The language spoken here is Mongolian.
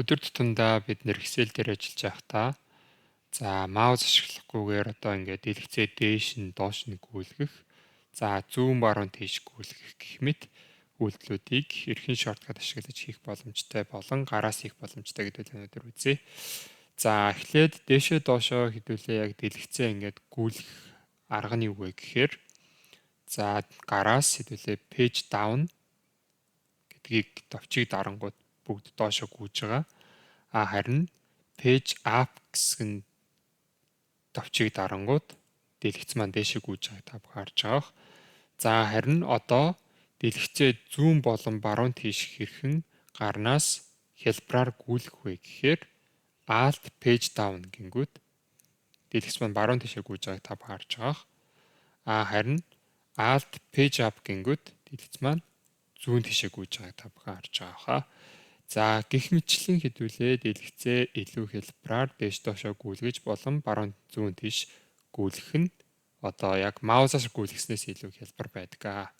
Өдөр тутамдаа бид нэр Excel дээр ажиллаж байхдаа маус ашиглахгүйгээр одоо ингээд дэлгэцээ дээш нь доош нь гүйлгэх, зүүн баруун тийш гүйлгэх гэх мэт үйлдэлүүдийг эрхэн шорткат ашиглаж хийх боломжтой болон гараас хийх боломжтой гэдэг өнөөдөр үзье. Эхлээд дээшээ доошоо хэдүүлээ яг дэлгэцээ ингээд гүйлгэх арга нь юу вэ гэхээр гараас хэдүүлээ page down гэдгийг товчийг дарангууд бүгд доошоо гүйж байгаа. Харин page up гэсэн товчийг дарангууд дэлгэц маань дээшээ гүйж байгааг та бүхэн харж байгаа. Харин одоо дэлгэцээ зүүн болон баруун тийш хэрхэн гарнаас хялбараар гүйлгэх вэ гэхээр alt page down гингүүд дэлгэц маань баруун тийшээ гүйж байгааг та бүхэн харж байгаа. Харин alt page up гингүүд дэлгэц маань зүүн тийшээ гүйж байгааг та бүхэн харж байгаа. Гэх мэтчлэн хэдүүлээ дэлгэцээ илүү хялбараар дээш доошоо гүйлгэж болон баруун зүүн тийш гүйлгэх нь одоо яг маусаар гүйлгэснээс илүү хялбар байдаг.